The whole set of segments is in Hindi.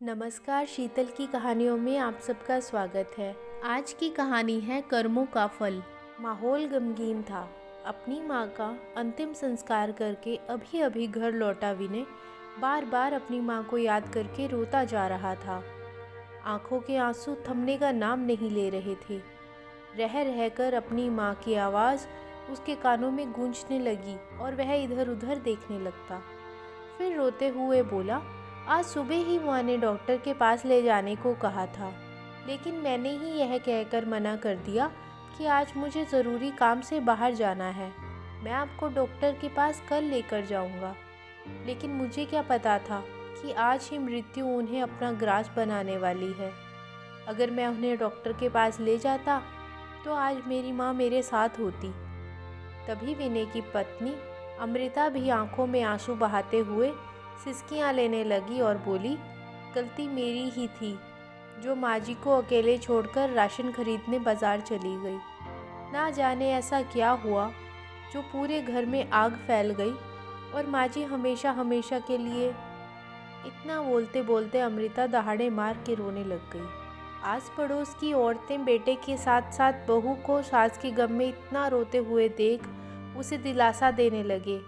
नमस्कार, शीतल की कहानियों में आप सबका स्वागत है। आज की कहानी है कर्मों का फल। माहौल गमगीन था। अपनी माँ का अंतिम संस्कार करके अभी अभी घर लौटा विनय बार बार अपनी माँ को याद करके रोता जा रहा था। आंखों के आंसू थमने का नाम नहीं ले रहे थे। रह रहकर अपनी माँ की आवाज़ उसके कानों में गूंजने लगी और वह इधर उधर देखने लगता। फिर रोते हुए बोला, आज सुबह ही माँ ने डॉक्टर के पास ले जाने को कहा था, लेकिन मैंने ही यह कहकर मना कर दिया कि आज मुझे ज़रूरी काम से बाहर जाना है। मैं आपको डॉक्टर के पास कल लेकर जाऊंगा। लेकिन मुझे क्या पता था कि आज ही मृत्यु उन्हें अपना ग्रास बनाने वाली है। अगर मैं उन्हें डॉक्टर के पास ले जाता तो आज मेरी माँ मेरे साथ होती। तभी विनय की पत्नी अमृता भी आंखों में आंसू बहाते हुए सिसकियां लेने लगी और बोली, गलती मेरी ही थी जो माँ जी को अकेले छोड़कर राशन खरीदने बाजार चली गई। ना जाने ऐसा क्या हुआ जो पूरे घर में आग फैल गई और माँ जी हमेशा हमेशा के लिए। इतना बोलते बोलते अमृता दहाड़े मार के रोने लग गई। आस पड़ोस की औरतें बेटे के साथ साथ बहू को सास के गम में इतना रोते हुए देख उसे दिलासा देने लगे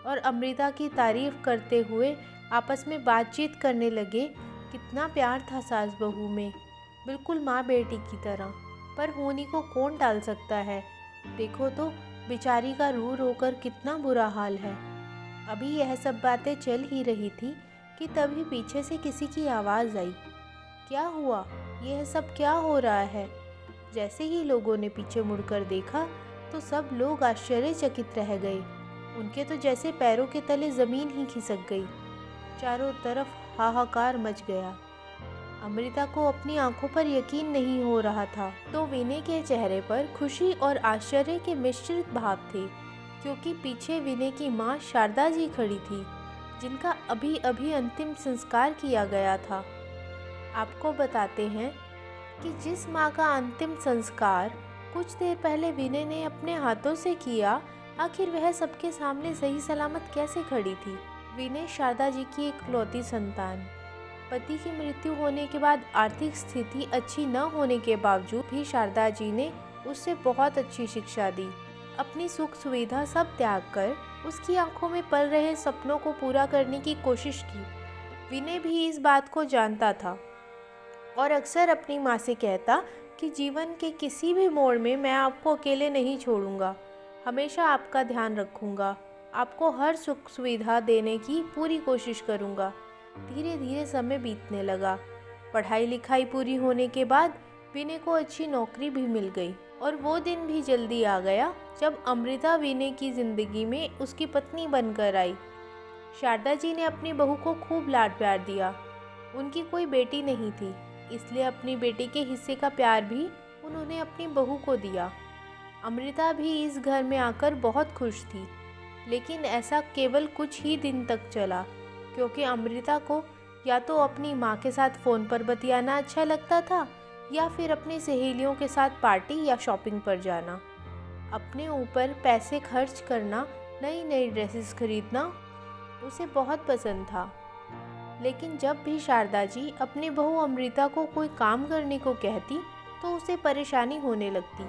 और अमृता की तारीफ करते हुए आपस में बातचीत करने लगे। कितना प्यार था सास बहू में, बिल्कुल माँ बेटी की तरह। पर होनी को कौन टाल सकता है। देखो तो बेचारी का रो रो कर कितना बुरा हाल है। अभी यह सब बातें चल ही रही थी कि तभी पीछे से किसी की आवाज़ आई। क्या हुआ, यह सब क्या हो रहा है। जैसे ही लोगों ने पीछे मुड़कर देखा तो सब लोग आश्चर्यचकित रह गए। उनके तो जैसे पैरों के तले ज़मीन ही खिसक गई। चारों तरफ हाहाकार मच गया। अमृता को अपनी आंखों पर यकीन नहीं हो रहा था। तो विनय के चेहरे पर खुशी और आश्चर्य के मिश्रित भाव थे, क्योंकि पीछे विनय की माँ शारदा जी खड़ी थी, जिनका अभी अभी अंतिम संस्कार किया गया था। आपको बताते हैं कि जिस माँ का अंतिम संस्कार कुछ देर पहले विनय ने अपने हाथों से किया, आखिर वह सबके सामने सही सलामत कैसे खड़ी थी। विनय शारदा जी की इकलौती संतान। पति की मृत्यु होने के बाद आर्थिक स्थिति अच्छी न होने के बावजूद भी शारदा जी ने उससे बहुत अच्छी शिक्षा दी। अपनी सुख सुविधा सब त्याग कर उसकी आंखों में पल रहे सपनों को पूरा करने की कोशिश की। विनय भी इस बात को जानता था और अक्सर अपनी माँ से कहता कि जीवन के किसी भी मोड़ में मैं आपको अकेले नहीं छोड़ूंगा, हमेशा आपका ध्यान रखूंगा, आपको हर सुख सुविधा देने की पूरी कोशिश करूंगा। धीरे धीरे समय बीतने लगा। पढ़ाई लिखाई पूरी होने के बाद विनय को अच्छी नौकरी भी मिल गई और वो दिन भी जल्दी आ गया जब अमृता विनय की जिंदगी में उसकी पत्नी बनकर आई। शारदा जी ने अपनी बहू को खूब लाड प्यार दिया। उनकी कोई बेटी नहीं थी, इसलिए अपनी बेटी के हिस्से का प्यार भी उन्होंने अपनी बहू को दिया। अमृता भी इस घर में आकर बहुत खुश थी, लेकिन ऐसा केवल कुछ ही दिन तक चला, क्योंकि अमृता को या तो अपनी माँ के साथ फ़ोन पर बतियाना अच्छा लगता था या फिर अपनी सहेलियों के साथ पार्टी या शॉपिंग पर जाना। अपने ऊपर पैसे खर्च करना, नई नई ड्रेसेस खरीदना उसे बहुत पसंद था। लेकिन जब भी शारदा जी अपनी बहू अमृता को कोई काम करने को कहती तो उसे परेशानी होने लगती।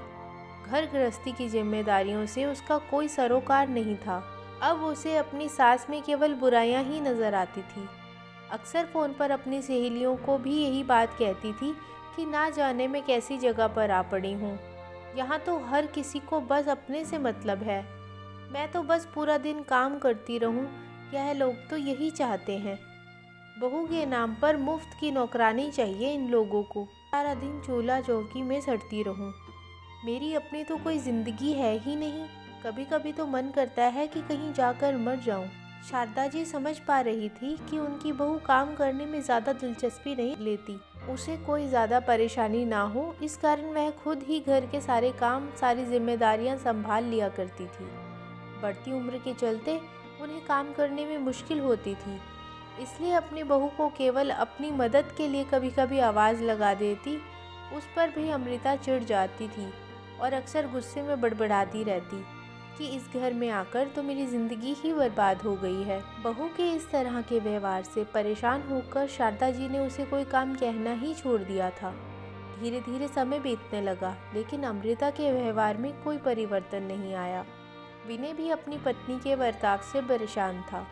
घर गृहस्थी की जिम्मेदारियों से उसका कोई सरोकार नहीं था। अब उसे अपनी सास में केवल बुराइयां ही नजर आती थी। अक्सर फ़ोन पर अपनी सहेलियों को भी यही बात कहती थी कि ना जाने मैं कैसी जगह पर आ पड़ी हूँ। यहाँ तो हर किसी को बस अपने से मतलब है। मैं तो बस पूरा दिन काम करती रहूँ, यह लोग तो यही चाहते हैं। बहू के नाम पर मुफ्त की नौकरानी चाहिए इन लोगों को। सारा दिन चूल्हा चौकी में सड़ती रहूं। मेरी अपनी तो कोई ज़िंदगी है ही नहीं। कभी कभी तो मन करता है कि कहीं जाकर मर जाऊं। शारदा जी समझ पा रही थी कि उनकी बहू काम करने में ज़्यादा दिलचस्पी नहीं लेती। उसे कोई ज़्यादा परेशानी ना हो, इस कारण वह खुद ही घर के सारे काम, सारी जिम्मेदारियां संभाल लिया करती थी। बढ़ती उम्र के चलते उन्हें काम करने में मुश्किल होती थी, इसलिए अपनी बहू को केवल अपनी मदद के लिए कभी कभी आवाज़ लगा देती। उस पर भी अमृता चिढ़ जाती थी और अक्सर गुस्से में बड़बड़ाती रहती। कि इस घर में आकर तो मेरी ज़िंदगी ही बर्बाद हो गई है। बहू के इस तरह के व्यवहार से परेशान होकर शारदा जी ने उसे कोई काम कहना ही छोड़ दिया था। धीरे धीरे समय बीतने लगा, लेकिन अमृता के व्यवहार में कोई परिवर्तन नहीं आया। विनय भी अपनी पत्नी के बर्ताव से परेशान था,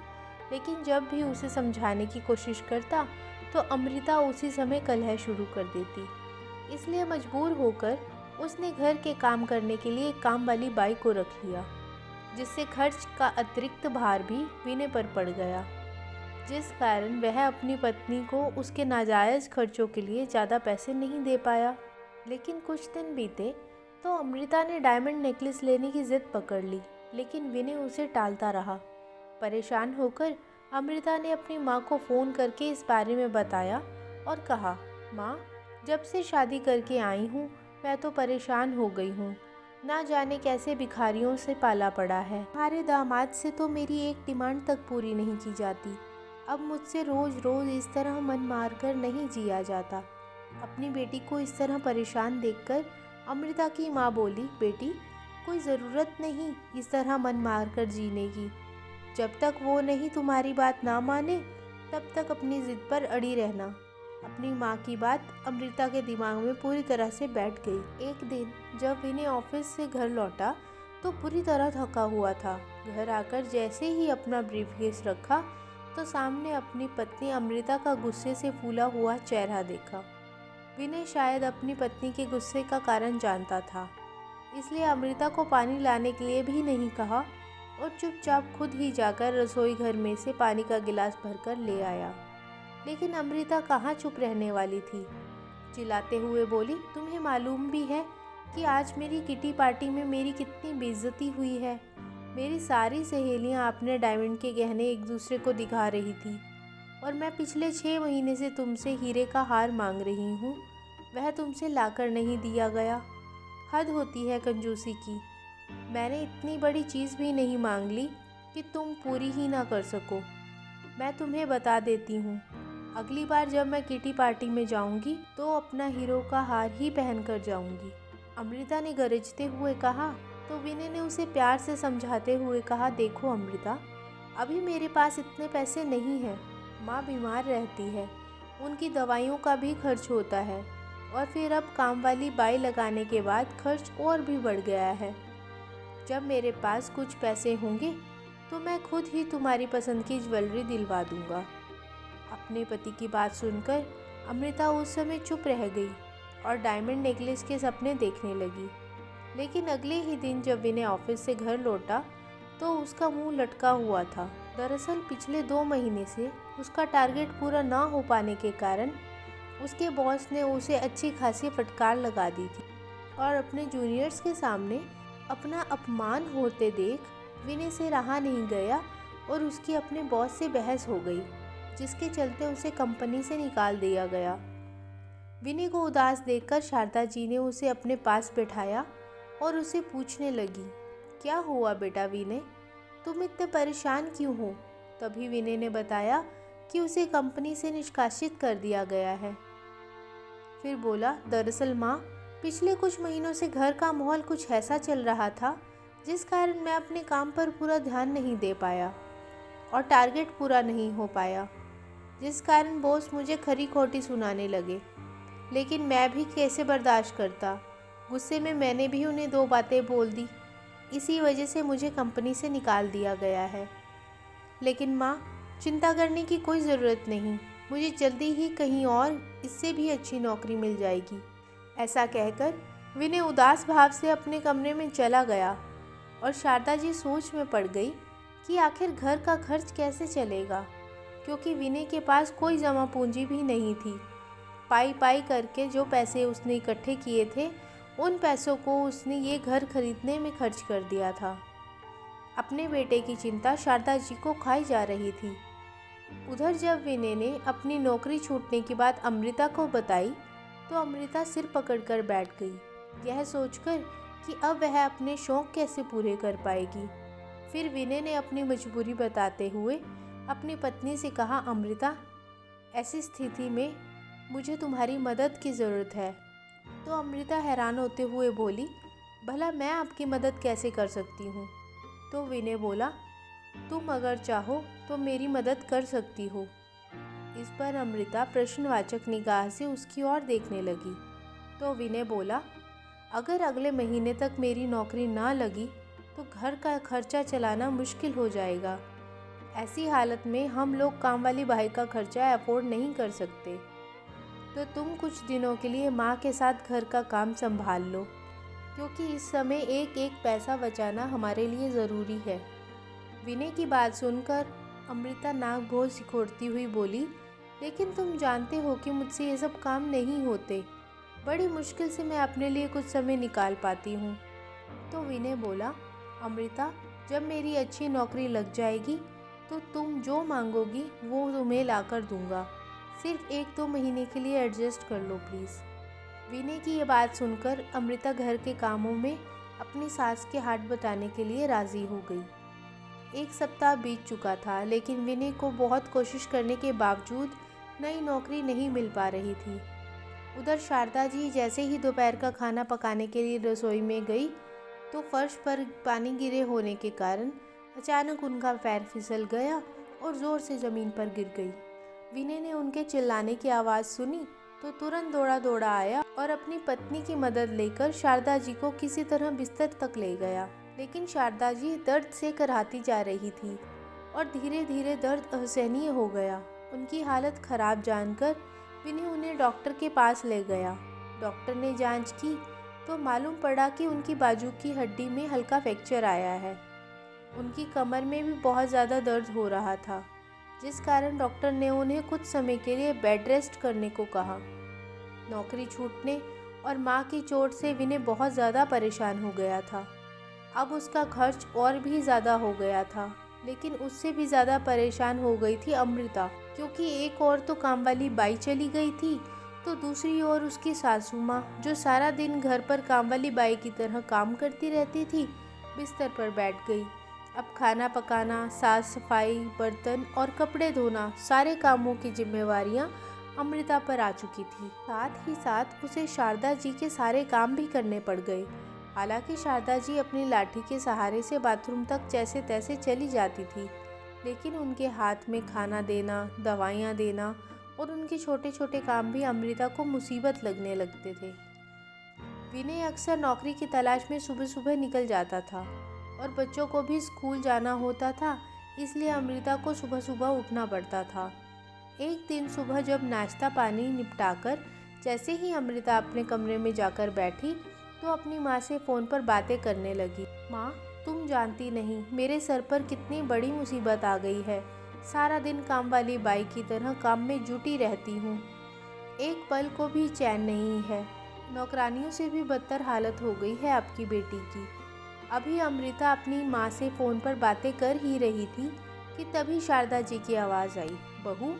लेकिन जब भी उसे समझाने की कोशिश करता तो अमृता उसी समय कलह शुरू कर देती। इसलिए मजबूर होकर उसने घर के काम करने के लिए एक काम वाली बाई को रख लिया, जिससे खर्च का अतिरिक्त भार भी विनय पर पड़ गया, जिस कारण वह अपनी पत्नी को उसके नाजायज़ खर्चों के लिए ज़्यादा पैसे नहीं दे पाया। लेकिन कुछ दिन बीते तो अमृता ने डायमंड नेकलेस लेने की जिद पकड़ ली, लेकिन विनय उसे टालता रहा। परेशान होकर अमृता ने अपनी माँ को फ़ोन करके इस बारे में बताया और कहा, माँ, जब से शादी करके आई हूँ मैं तो परेशान हो गई हूँ। ना जाने कैसे भिखारियों से पाला पड़ा है। हमारे दामाद से तो मेरी एक डिमांड तक पूरी नहीं की जाती। अब मुझसे रोज़ रोज़ इस तरह मन मार कर नहीं जिया जाता। अपनी बेटी को इस तरह परेशान देखकर अमृता की माँ बोली, बेटी, कोई ज़रूरत नहीं इस तरह मन मार कर जीने की। जब तक वो नहीं तुम्हारी बात ना माने तब तक अपनी ज़िद पर अड़ी रहना। अपनी माँ की बात अमृता के दिमाग में पूरी तरह से बैठ गई। एक दिन जब विनय ऑफिस से घर लौटा तो पूरी तरह थका हुआ था। घर आकर जैसे ही अपना ब्रीफकेस रखा तो सामने अपनी पत्नी अमृता का गुस्से से फूला हुआ चेहरा देखा। विनय शायद अपनी पत्नी के गुस्से का कारण जानता था, इसलिए अमृता को पानी लाने के लिए भी नहीं कहा और चुपचाप खुद ही जाकर रसोई घर में से पानी का गिलास भरकर ले आया। लेकिन अमृता कहाँ चुप रहने वाली थी। चिल्लाते हुए बोली, तुम्हें मालूम भी है कि आज मेरी किटी पार्टी में मेरी कितनी बेइज्जती हुई है। मेरी सारी सहेलियां अपने डायमंड के गहने एक दूसरे को दिखा रही थी और मैं पिछले 6 महीने से तुमसे हीरे का हार मांग रही हूँ, वह तुमसे लाकर नहीं दिया गया। हद होती है कंजूसी की। मैंने इतनी बड़ी चीज़ भी नहीं मांग ली कि तुम पूरी ही ना कर सको। मैं तुम्हें बता देती हूँ, अगली बार जब मैं किटी पार्टी में जाऊंगी तो अपना हीरो का हार ही पहन कर जाऊंगी। अमृता ने गरजते हुए कहा तो विनय ने उसे प्यार से समझाते हुए कहा, देखो अमृता, अभी मेरे पास इतने पैसे नहीं हैं। माँ बीमार रहती है, उनकी दवाइयों का भी खर्च होता है और फिर अब काम वाली बाई लगाने के बाद खर्च और भी बढ़ गया है। जब मेरे पास कुछ पैसे होंगे तो मैं खुद ही तुम्हारी पसंद की ज्वेलरी दिलवा दूंगा। अपने पति की बात सुनकर अमृता उस समय चुप रह गई और डायमंड नेकलेस के सपने देखने लगी। लेकिन अगले ही दिन जब विनय ऑफिस से घर लौटा तो उसका मुंह लटका हुआ था। दरअसल पिछले 2 महीने से उसका टारगेट पूरा ना हो पाने के कारण उसके बॉस ने उसे अच्छी खासी फटकार लगा दी थी और अपने जूनियर्स के सामने अपना अपमान होते देख विनय से रहा नहीं गया और उसकी अपने बॉस से बहस हो गई, जिसके चलते उसे कंपनी से निकाल दिया गया। विनय को उदास देखकर शारदा जी ने उसे अपने पास बैठाया और उसे पूछने लगी, क्या हुआ बेटा विनय, तुम इतने परेशान क्यों हो? तभी विनय ने बताया कि उसे कंपनी से निष्कासित कर दिया गया है। फिर बोला, दरअसल माँ, पिछले कुछ महीनों से घर का माहौल कुछ ऐसा चल रहा था जिस कारण मैं अपने काम पर पूरा ध्यान नहीं दे पाया और टारगेट पूरा नहीं हो पाया, जिस कारण बॉस मुझे खरी खोटी सुनाने लगे। लेकिन मैं भी कैसे बर्दाश्त करता। गुस्से में मैंने भी उन्हें 2 बातें बोल दी। इसी वजह से मुझे कंपनी से निकाल दिया गया है। लेकिन माँ, चिंता करने की कोई ज़रूरत नहीं, मुझे जल्दी ही कहीं और इससे भी अच्छी नौकरी मिल जाएगी। ऐसा कहकर विनय उदास भाव से अपने कमरे में चला गया और शारदा जी सोच में पड़ गई कि आखिर घर का खर्च कैसे चलेगा, क्योंकि विनय के पास कोई जमा पूंजी भी नहीं थी। पाई पाई करके जो पैसे उसने इकट्ठे किए थे, उन पैसों को उसने ये घर खरीदने में खर्च कर दिया था। अपने बेटे की चिंता शारदा जी को खाई जा रही थी। उधर जब विनय ने अपनी नौकरी छूटने की बात अमृता को बताई तो अमृता सिर पकड़कर बैठ गई, यह सोचकर कि अब वह अपने शौक़ कैसे पूरे कर पाएगी। फिर विनय ने अपनी मजबूरी बताते हुए अपनी पत्नी से कहा, अमृता, ऐसी स्थिति में मुझे तुम्हारी मदद की ज़रूरत है। तो अमृता हैरान होते हुए बोली, भला मैं आपकी मदद कैसे कर सकती हूँ? तो विनय बोला, तुम अगर चाहो तो मेरी मदद कर सकती हो। इस पर अमृता प्रश्नवाचक निगाह से उसकी ओर देखने लगी। तो विनय बोला, अगर अगले महीने तक मेरी नौकरी ना लगी तो घर का खर्चा चलाना मुश्किल हो जाएगा। ऐसी हालत में हम लोग काम वाली बाई का खर्चा अफोर्ड नहीं कर सकते। तो तुम कुछ दिनों के लिए माँ के साथ घर का काम संभाल लो, क्योंकि इस समय एक एक पैसा बचाना हमारे लिए ज़रूरी है। विनय की बात सुनकर अमृता नाक भौं सिकोड़ती हुई बोली, लेकिन तुम जानते हो कि मुझसे ये सब काम नहीं होते। बड़ी मुश्किल से मैं अपने लिए कुछ समय निकाल पाती हूँ। तो विनय बोला, अमृता, जब मेरी अच्छी नौकरी लग जाएगी तो तुम जो मांगोगी वो तुम्हें ला कर दूंगा। सिर्फ 1-2 महीने के लिए एडजस्ट कर लो प्लीज़। विनय की ये बात सुनकर अमृता घर के कामों में अपनी सास के हाथ बटाने के लिए राज़ी हो गई। 1 सप्ताह बीत चुका था, लेकिन विनय को बहुत कोशिश करने के बावजूद नई नौकरी नहीं मिल पा रही थी। उधर शारदा जी जैसे ही दोपहर का खाना पकाने के लिए रसोई में गई तो फर्श पर पानी गिरे होने के कारण अचानक उनका पैर फिसल गया और ज़ोर से ज़मीन पर गिर गई। विनय ने उनके चिल्लाने की आवाज़ सुनी तो तुरंत दौड़ा दौड़ा आया और अपनी पत्नी की मदद लेकर शारदा जी को किसी तरह बिस्तर तक ले गया। लेकिन शारदा जी दर्द से कराहती जा रही थी और धीरे धीरे दर्द असहनीय हो गया। उनकी हालत खराब जानकर विनय उन्हें डॉक्टर के पास ले गया। डॉक्टर ने जांच की तो मालूम पड़ा कि उनकी बाजू की हड्डी में हल्का फ्रैक्चर आया है। उनकी कमर में भी बहुत ज़्यादा दर्द हो रहा था, जिस कारण डॉक्टर ने उन्हें कुछ समय के लिए बेड रेस्ट करने को कहा। नौकरी छूटने और माँ की चोट से विनय बहुत ज़्यादा परेशान हो गया था। अब उसका खर्च और भी ज़्यादा हो गया था, लेकिन उससे भी ज़्यादा परेशान हो गई थी अमृता, क्योंकि एक और तो काम वाली बाई चली गई थी तो दूसरी ओर उसकी सासू माँ, जो सारा दिन घर पर काम वाली बाई की तरह काम करती रहती थी, बिस्तर पर बैठ गई। अब खाना पकाना, साफ सफाई, बर्तन और कपड़े धोना, सारे कामों की जिम्मेवारियां अमृता पर आ चुकी थी। साथ ही साथ उसे शारदा जी के सारे काम भी करने पड़ गए। हालांकि शारदा जी अपनी लाठी के सहारे से बाथरूम तक जैसे तैसे चली जाती थी, लेकिन उनके हाथ में खाना देना, दवाइयाँ देना और उनके छोटे छोटे काम भी अमृता को मुसीबत लगने लगते थे। विनय अक्सर नौकरी की तलाश में सुबह सुबह निकल जाता था और बच्चों को भी स्कूल जाना होता था, इसलिए अमृता को सुबह सुबह उठना पड़ता था। एक दिन सुबह जब नाश्ता पानी निपटाकर जैसे ही अमृता अपने कमरे में जाकर बैठी तो अपनी माँ से फ़ोन पर बातें करने लगी। माँ, तुम जानती नहीं मेरे सर पर कितनी बड़ी मुसीबत आ गई है। सारा दिन काम वाली बाई की तरह काम में जुटी रहती हूँ, एक पल को भी चैन नहीं है। नौकरानियों से भी बदतर हालत हो गई है आपकी बेटी की। अभी अमृता अपनी माँ से फ़ोन पर बातें कर ही रही थी कि तभी शारदा जी की आवाज़ आई, बहू,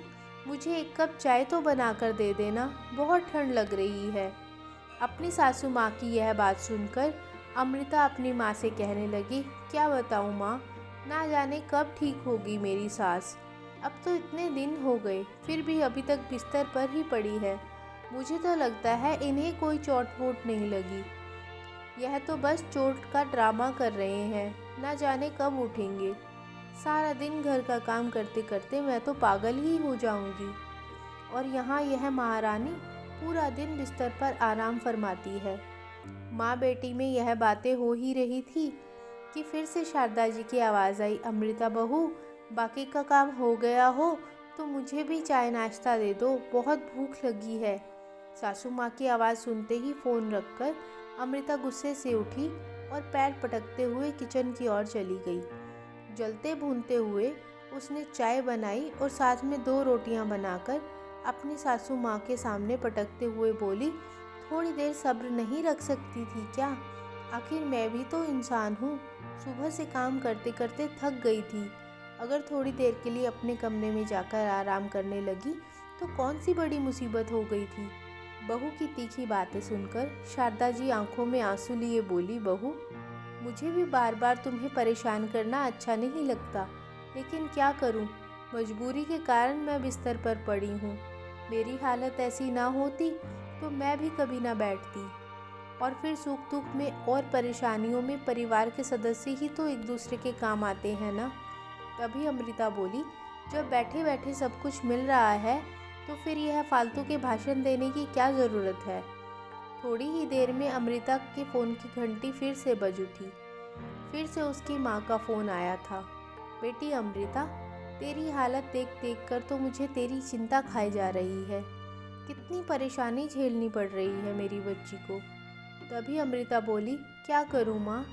मुझे 1 कप चाय तो बना कर दे देना, बहुत ठंड लग रही है। अपनी सासू माँ की यह बात सुनकर अमृता अपनी माँ से कहने लगी, क्या बताऊँ माँ, ना जाने कब ठीक होगी मेरी सास। अब तो इतने दिन हो गए फिर भी अभी तक बिस्तर पर ही पड़ी है। मुझे तो लगता है इन्हें कोई चोट वोट नहीं लगी। यह तो बस चोट का ड्रामा कर रहे हैं, ना जाने कब उठेंगे। सारा दिन घर का काम करते करते मैं तो पागल ही हो जाऊंगी। और यहाँ यह महारानी पूरा दिन बिस्तर पर आराम फरमाती है। माँ बेटी में यह बातें हो ही रही थी कि फिर से शारदा जी की आवाज़ आई, अमृता बहू, बाकी का काम हो गया हो तो मुझे भी चाय नाश्ता दे दो, बहुत भूख लगी है। सासू माँ की आवाज़ सुनते ही फ़ोन रखकर अमृता गुस्से से उठी और पैर पटकते हुए किचन की ओर चली गई। जलते भूनते हुए उसने चाय बनाई और साथ में 2 रोटियां बनाकर अपनी सासू माँ के सामने पटकते हुए बोली, थोड़ी देर सब्र नहीं रख सकती थी क्या? आखिर मैं भी तो इंसान हूँ, सुबह से काम करते करते थक गई थी। अगर थोड़ी देर के लिए अपने कमरे में जाकर आराम करने लगी तो कौन सी बड़ी मुसीबत हो गई थी। बहू की तीखी बातें सुनकर शारदा जी आंखों में आंसू लिए बोली, बहू, मुझे भी बार बार तुम्हें परेशान करना अच्छा नहीं लगता, लेकिन क्या करूं, मजबूरी के कारण मैं बिस्तर पर पड़ी हूं। मेरी हालत ऐसी ना होती तो मैं भी कभी ना बैठती। और फिर सुख दुख में और परेशानियों में परिवार के सदस्य ही तो एक दूसरे के काम आते हैं ना। तभी अमृता बोली, जब बैठे बैठे सब कुछ मिल रहा है तो फिर यह फालतू के भाषण देने की क्या ज़रूरत है। थोड़ी ही देर में अमृता के फ़ोन की घंटी फिर से बज उठी। फिर से उसकी माँ का फ़ोन आया था। बेटी अमृता, तेरी हालत देख देख कर तो मुझे तेरी चिंता खाई जा रही है। कितनी परेशानी झेलनी पड़ रही है मेरी बच्ची को। तभी अमृता बोली, क्या करूँ माँ,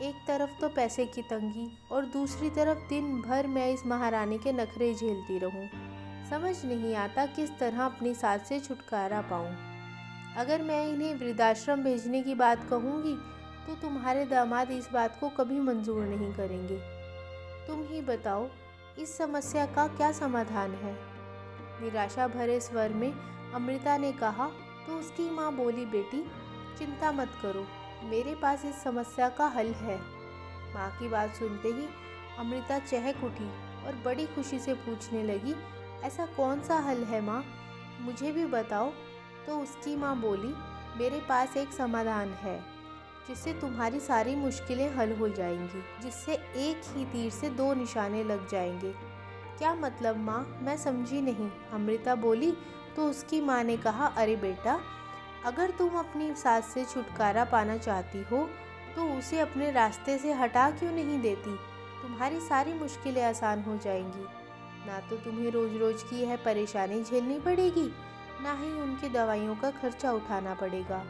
एक तरफ तो पैसे की तंगी और दूसरी तरफ दिन भर मैं इस महारानी के नखरे झेलती रहूँ। समझ नहीं आता किस तरह अपनी सास से छुटकारा पाऊँ। अगर मैं इन्हें वृद्धाश्रम भेजने की बात कहूँगी तो तुम्हारे दामाद इस बात को कभी मंजूर नहीं करेंगे। तुम ही बताओ, इस समस्या का क्या समाधान है। निराशा भरे स्वर में अमृता ने कहा तो उसकी माँ बोली, बेटी चिंता मत करो, मेरे पास इस समस्या का हल है। माँ की बात सुनते ही अमृता चहक उठी और बड़ी खुशी से पूछने लगी, ऐसा कौन सा हल है माँ, मुझे भी बताओ। तो उसकी माँ बोली, मेरे पास एक समाधान है जिससे तुम्हारी सारी मुश्किलें हल हो जाएंगी, जिससे एक ही तीर से दो निशाने लग जाएंगे। क्या मतलब माँ, मैं समझी नहीं, अमृता बोली। तो उसकी माँ ने कहा, अरे बेटा, अगर तुम अपनी सास से छुटकारा पाना चाहती हो तो उसे अपने रास्ते से हटा क्यों नहीं देती। तुम्हारी सारी मुश्किलें आसान हो जाएंगी। ना तो तुम्हें रोज रोज की यह परेशानी झेलनी पड़ेगी, ना ही उनकी दवाइयों का खर्चा उठाना पड़ेगा,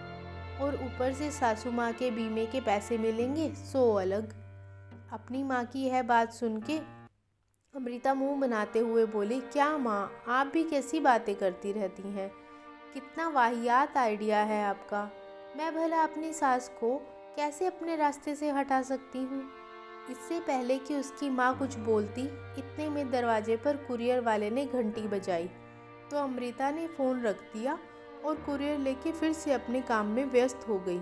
और ऊपर से सासू माँ के बीमे के पैसे मिलेंगे सो अलग। अपनी माँ की यह बात सुन के अमृता मुंह बनाते हुए बोली, क्या माँ, आप भी कैसी बातें करती रहती हैं, कितना वाहियात आइडिया है आपका। मैं भला अपनी सास को कैसे अपने रास्ते से हटा सकती हूँ। इससे पहले कि उसकी माँ कुछ बोलती, इतने में दरवाजे पर कुरियर वाले ने घंटी बजाई तो अमृता ने फ़ोन रख दिया और कुरियर लेके फिर से अपने काम में व्यस्त हो गई।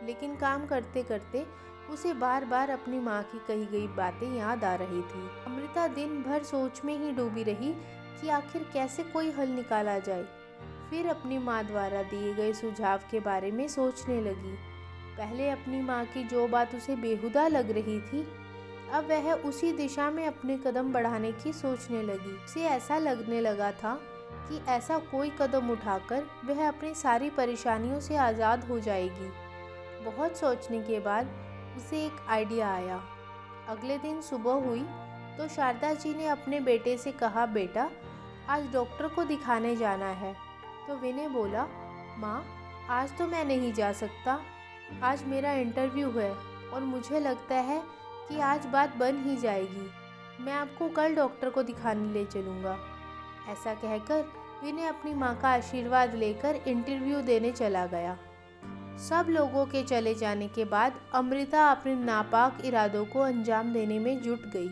लेकिन काम करते करते उसे बार बार अपनी माँ की कही गई बातें याद आ रही थी। अमृता दिन भर सोच में ही डूबी रही कि आखिर कैसे कोई हल निकाला जाए। फिर अपनी माँ द्वारा दिए गए सुझाव के बारे में सोचने लगी। पहले अपनी माँ की जो बात उसे बेहुदा लग रही थी, अब वह उसी दिशा में अपने कदम बढ़ाने की सोचने लगी। उसे ऐसा लगने लगा था कि ऐसा कोई कदम उठाकर वह अपनी सारी परेशानियों से आज़ाद हो जाएगी। बहुत सोचने के बाद उसे एक आइडिया आया। अगले दिन सुबह हुई तो शारदा जी ने अपने बेटे से कहा, बेटा आज डॉक्टर को दिखाने जाना है। तो विनय बोला, माँ आज तो मैं नहीं जा सकता, आज मेरा इंटरव्यू है और मुझे लगता है कि आज बात बन ही जाएगी। मैं आपको कल डॉक्टर को दिखाने ले चलूँगा। ऐसा कहकर विनय अपनी माँ का आशीर्वाद लेकर इंटरव्यू देने चला गया। सब लोगों के चले जाने के बाद अमृता अपने नापाक इरादों को अंजाम देने में जुट गई।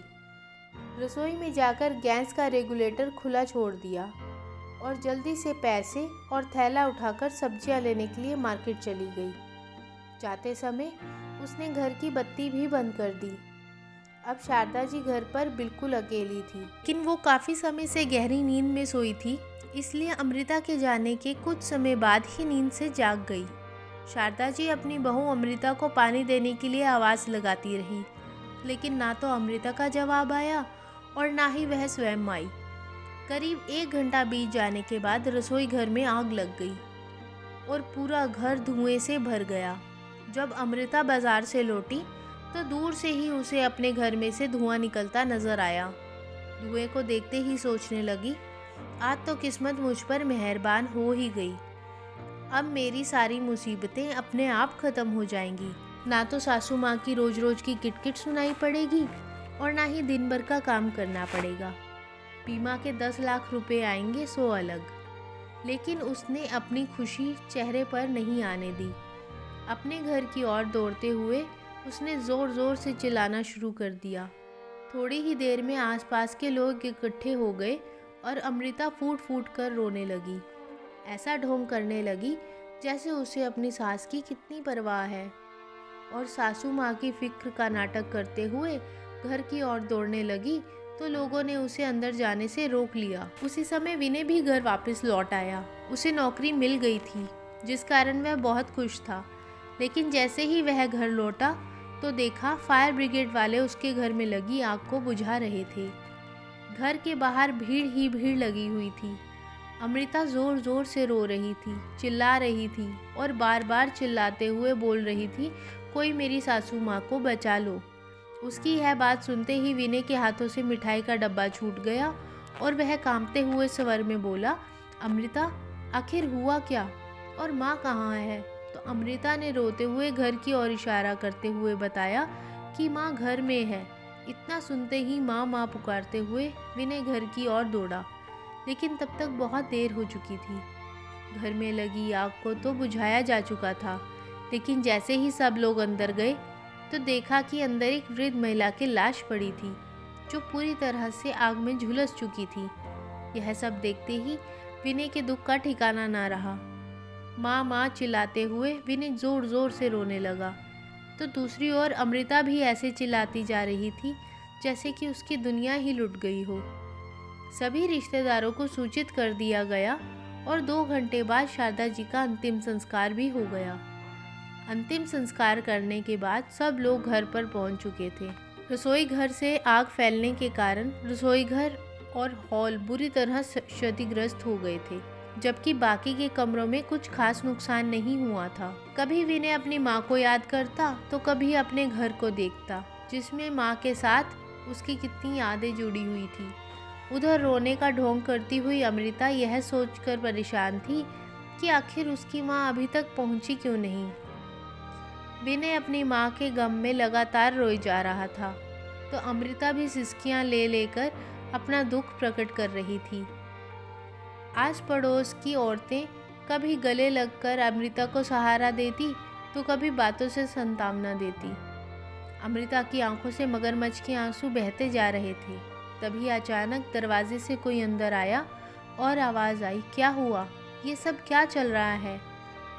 रसोई में जाकर गैस का रेगुलेटर खुला छोड़ दिया और जल्दी से पैसे और थैला उठाकर सब्जियां लेने के लिए मार्केट चली गई। जाते समय उसने घर की बत्ती भी बंद कर दी। अब शारदा जी घर पर बिल्कुल अकेली थी, लेकिन वो काफ़ी समय से गहरी नींद में सोई थी, इसलिए अमृता के जाने के कुछ समय बाद ही नींद से जाग गई। शारदा जी अपनी बहू अमृता को पानी देने के लिए आवाज़ लगाती रही, लेकिन ना तो अमृता का जवाब आया और ना ही वह स्वयं आई। करीब 1 घंटा बीत जाने के बाद रसोई घर में आग लग गई और पूरा घर धुएं से भर गया। जब अमृता बाजार से लौटी तो दूर से ही उसे अपने घर में से धुआं निकलता नजर आया। धुएं को देखते ही सोचने लगी, आज तो किस्मत मुझ पर मेहरबान हो ही गई। अब मेरी सारी मुसीबतें अपने आप खत्म हो जाएंगी। ना तो सासू माँ की रोज रोज की किटकिट सुनाई पड़ेगी और ना ही दिन भर का काम करना पड़ेगा। बीमा के 10 लाख रुपए आएंगे सो अलग। लेकिन उसने अपनी खुशी चेहरे पर नहीं आने दी। अपने घर की ओर दौड़ते हुए उसने ज़ोर ज़ोर से चिल्लाना शुरू कर दिया। थोड़ी ही देर में आसपास के लोग इकट्ठे हो गए और अमृता फूट फूट कर रोने लगी। ऐसा ढोंग करने लगी जैसे उसे अपनी सास की कितनी परवाह है, और सासू माँ की फिक्र का नाटक करते हुए घर की ओर दौड़ने लगी तो लोगों ने उसे अंदर जाने से रोक लिया। उसी समय विनय भी घर वापस लौट आया। उसे नौकरी मिल गई थी जिस कारण वह बहुत खुश था, लेकिन जैसे ही वह घर लौटा तो देखा फायर ब्रिगेड वाले उसके घर में लगी आग को बुझा रहे थे। घर के बाहर भीड़ ही भीड़ लगी हुई थी। अमृता जोर जोर से रो रही थी, चिल्ला रही थी और बार बार चिल्लाते हुए बोल रही थी, कोई मेरी सासू माँ को बचा लो। उसकी यह बात सुनते ही विनय के हाथों से मिठाई का डब्बा छूट गया और वह कांपते हुए स्वर में बोला, अमृता आखिर हुआ क्या और माँ कहाँ है? तो अमृता ने रोते हुए घर की ओर इशारा करते हुए बताया कि माँ घर में है। इतना सुनते ही माँ माँ पुकारते हुए विनय घर की ओर दौड़ा, लेकिन तब तक बहुत देर हो चुकी थी। घर में लगी आग को तो बुझाया जा चुका था, लेकिन जैसे ही सब लोग अंदर गए तो देखा कि अंदर एक वृद्ध महिला की लाश पड़ी थी, जो पूरी तरह से आग में झुलस चुकी थी। यह सब देखते ही विनय के दुख का ठिकाना ना रहा। माँ माँ चिल्लाते हुए विनय जोर जोर से रोने लगा, तो दूसरी ओर अमृता भी ऐसे चिल्लाती जा रही थी जैसे कि उसकी दुनिया ही लुट गई हो। सभी रिश्तेदारों को सूचित कर दिया गया और 2 घंटे बाद शारदा जी का अंतिम संस्कार भी हो गया। अंतिम संस्कार करने के बाद सब लोग घर पर पहुंच चुके थे। रसोई घर से आग फैलने के कारण रसोई घर और हॉल बुरी तरह क्षतिग्रस्त हो गए थे, जबकि बाकी के कमरों में कुछ खास नुकसान नहीं हुआ था। कभी विनय अपनी माँ को याद करता तो कभी अपने घर को देखता, जिसमें माँ के साथ उसकी कितनी यादें जुड़ी हुई थी। उधर रोने का ढोंग करती हुई अमृता यह सोचकर परेशान थी कि आखिर उसकी माँ अभी तक पहुंची क्यों नहीं। विनय अपनी माँ के गम में लगातार रोई जा रहा था, तो अमृता भी सिसकियाँ ले लेकर अपना दुख प्रकट कर रही थी। आस पड़ोस की औरतें कभी गले लगकर अमृता को सहारा देती तो कभी बातों से सांत्वना देती। अमृता की आंखों से मगरमच्छ के आंसू बहते जा रहे थे। तभी अचानक दरवाजे से कोई अंदर आया और आवाज़ आई, क्या हुआ? ये सब क्या चल रहा है?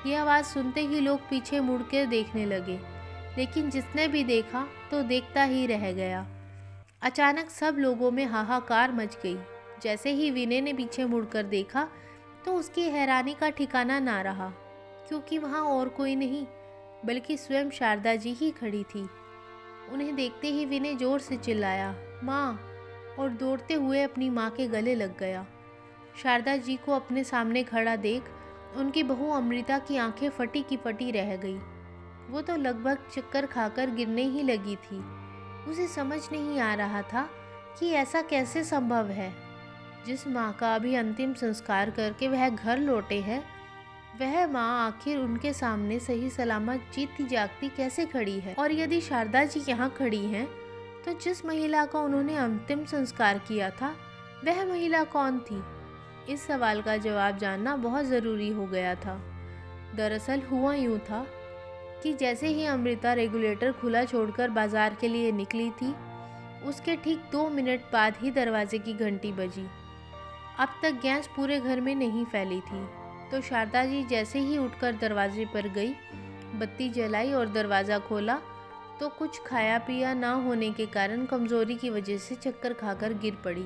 ये आवाज़ सुनते ही लोग पीछे मुड़कर देखने लगे, लेकिन जिसने भी देखा तो देखता ही रह गया। अचानक सब लोगों में हाहाकार मच गई। जैसे ही विनय ने पीछे मुड़कर देखा तो उसकी हैरानी का ठिकाना ना रहा, क्योंकि वहाँ और कोई नहीं बल्कि स्वयं शारदा जी ही खड़ी थी। उन्हें देखते ही विनय जोर से चिल्लाया, माँ, और दौड़ते हुए अपनी माँ के गले लग गया। शारदा जी को अपने सामने खड़ा देख उनकी बहू अमृता की आंखें फटी की फटी रह गई। वो तो लगभग चक्कर खाकर गिरने ही लगी थी। उसे समझ नहीं आ रहा था कि ऐसा कैसे संभव है। जिस माँ का अभी अंतिम संस्कार करके वह घर लौटे हैं, वह माँ आखिर उनके सामने सही सलामत जीती जागती कैसे खड़ी है? और यदि शारदा जी यहाँ खड़ी हैं, तो जिस महिला का उन्होंने अंतिम संस्कार किया था वह महिला कौन थी? इस सवाल का जवाब जानना बहुत ज़रूरी हो गया था। दरअसल हुआ यूँ था कि जैसे ही अमृता रेगुलेटर खुला छोड़कर बाजार के लिए निकली थी, उसके ठीक 2 मिनट बाद ही दरवाजे की घंटी बजी। अब तक गैस पूरे घर में नहीं फैली थी, तो शारदा जी जैसे ही उठकर दरवाजे पर गई, बत्ती जलाई और दरवाज़ा खोला तो कुछ खाया पिया ना होने के कारण कमज़ोरी की वजह से चक्कर खाकर गिर पड़ी।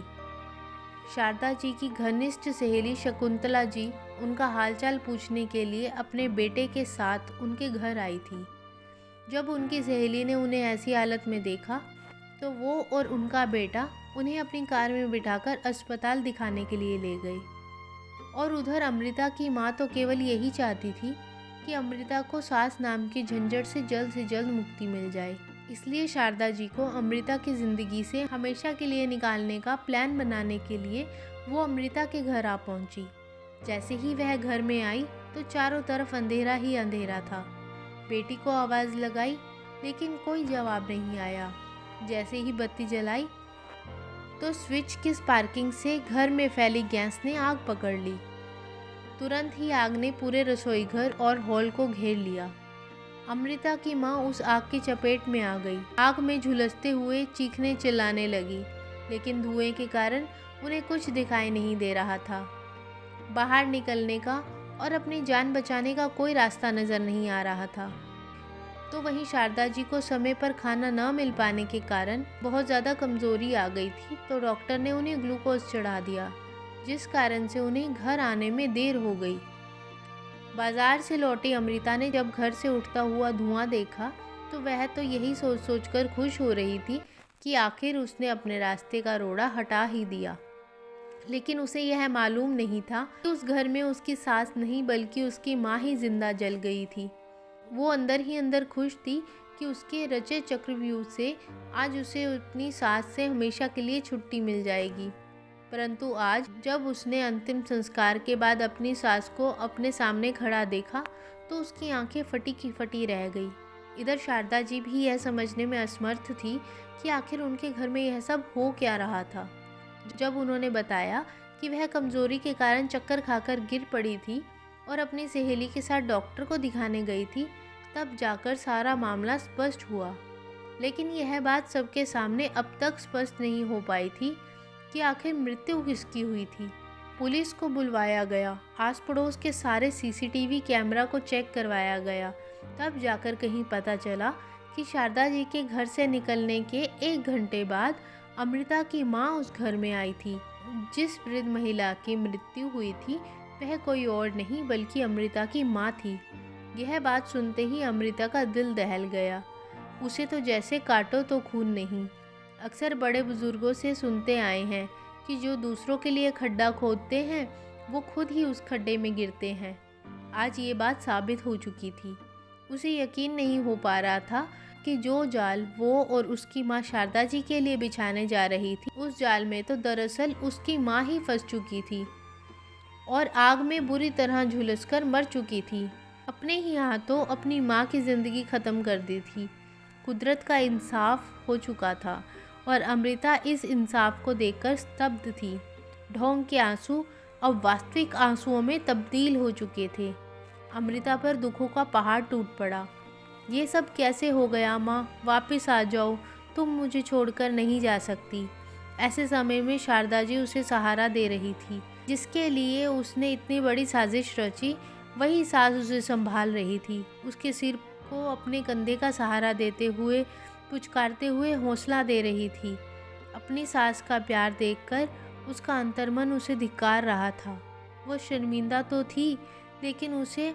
शारदा जी की घनिष्ठ सहेली शकुंतला जी उनका हालचाल पूछने के लिए अपने बेटे के साथ उनके घर आई थी। जब उनकी सहेली ने उन्हें ऐसी हालत में देखा तो वो और उनका बेटा उन्हें अपनी कार में बिठाकर अस्पताल दिखाने के लिए ले गए। और उधर अमृता की माँ तो केवल यही चाहती थी कि अमृता को सास नाम की झंझट से जल्द मुक्ति मिल जाए। इसलिए शारदा जी को अमृता की ज़िंदगी से हमेशा के लिए निकालने का प्लान बनाने के लिए वो अमृता के घर आ पहुंची। जैसे ही वह घर में आई तो चारों तरफ अंधेरा ही अंधेरा था। बेटी को आवाज़ लगाई लेकिन कोई जवाब नहीं आया। जैसे ही बत्ती जलाई तो स्विच की स्पार्किंग से घर में फैली गैस ने आग पकड़ ली। तुरंत ही आग ने पूरे रसोई घर और हॉल को घेर लिया। अमृता की माँ उस आग की चपेट में आ गई। आग में झुलसते हुए चीखने चिल्लाने लगी, लेकिन धुएं के कारण उन्हें कुछ दिखाई नहीं दे रहा था। बाहर निकलने का और अपनी जान बचाने का कोई रास्ता नज़र नहीं आ रहा था। तो वहीं शारदा जी को समय पर खाना न मिल पाने के कारण बहुत ज़्यादा कमज़ोरी आ गई थी, तो डॉक्टर ने उन्हें ग्लूकोज चढ़ा दिया, जिस कारण से उन्हें घर आने में देर हो गई। बाजार से लौटी अमृता ने जब घर से उठता हुआ धुआं देखा तो वह तो यही सोच सोचकर खुश हो रही थी कि आखिर उसने अपने रास्ते का रोड़ा हटा ही दिया। लेकिन उसे यह मालूम नहीं था कि उस घर में उसकी सास नहीं बल्कि उसकी माँ ही जिंदा जल गई थी। वो अंदर ही अंदर खुश थी कि उसके रचे चक्रव्यूह से आज उसे अपनी सास से हमेशा के लिए छुट्टी मिल जाएगी। परंतु आज जब उसने अंतिम संस्कार के बाद अपनी सास को अपने सामने खड़ा देखा तो उसकी आंखें फटी की फटी रह गई। इधर शारदा जी भी यह समझने में असमर्थ थी कि आखिर उनके घर में यह सब हो क्या रहा था। जब उन्होंने बताया कि वह कमजोरी के कारण चक्कर खाकर गिर पड़ी थी और अपनी सहेली के साथ डॉक्टर को दिखाने गई थी, तब जाकर सारा मामला स्पष्ट हुआ। लेकिन यह बात सबके सामने अब तक स्पष्ट नहीं हो पाई थी कि आखिर मृत्यु किसकी हुई थी। पुलिस को बुलवाया गया, आस पड़ोस के सारे सीसीटीवी कैमरा को चेक करवाया गया, तब जाकर कहीं पता चला कि शारदा जी के घर से निकलने के 1 घंटे बाद अमृता की माँ उस घर में आई थी। जिस वृद्ध महिला की मृत्यु हुई थी वह कोई और नहीं बल्कि अमृता की माँ थी। यह बात सुनते ही अमृता का दिल दहल गया। उसे तो जैसे काटो तो खून नहीं। अक्सर बड़े बुजुर्गों से सुनते आए हैं कि जो दूसरों के लिए खड्डा खोदते हैं वो खुद ही उस खड्डे में गिरते हैं। आज ये बात साबित हो चुकी थी। उसे यकीन नहीं हो पा रहा था कि जो जाल वो और उसकी माँ शारदा जी के लिए बिछाने जा रही थी, उस जाल में तो दरअसल उसकी माँ ही फंस चुकी थी और आग में बुरी तरह झुलसकर मर चुकी थी। अपने ही हाथों अपनी माँ की जिंदगी खत्म कर दी थी। कुदरत का इंसाफ हो चुका था और अमृता इस इंसाफ को देखकर स्तब्ध थी। ढोंग के आंसू अब वास्तविक आंसुओं में तब्दील हो चुके थे। अमृता पर दुखों का पहाड़ टूट पड़ा। ये सब कैसे हो गया माँ? वापस आ जाओ, तुम मुझे छोड़कर नहीं जा सकती। ऐसे समय में शारदा जी उसे सहारा दे रही थी। जिसके लिए उसने इतनी बड़ी साजिश रची, वही सास उसे संभाल रही थी। उसके सिर को अपने कंधे का सहारा देते हुए, पुचकारते हुए हौसला दे रही थी। अपनी सास का प्यार देखकर उसका अंतर्मन उसे धिक्कार रहा था। वो शर्मिंदा तो थी, लेकिन उसे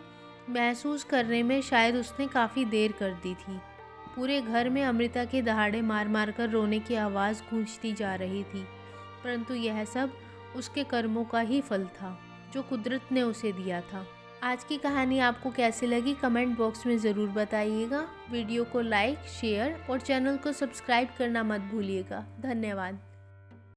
महसूस करने में शायद उसने काफ़ी देर कर दी थी। पूरे घर में अमृता के दहाड़े मार मार कर रोने की आवाज़ गूंजती जा रही थी। परंतु यह सब उसके कर्मों का ही फल था जो कुदरत ने उसे दिया था। आज की कहानी आपको कैसी लगी कमेंट बॉक्स में ज़रूर बताइएगा। वीडियो को लाइक, शेयर और चैनल को सब्सक्राइब करना मत भूलिएगा। धन्यवाद।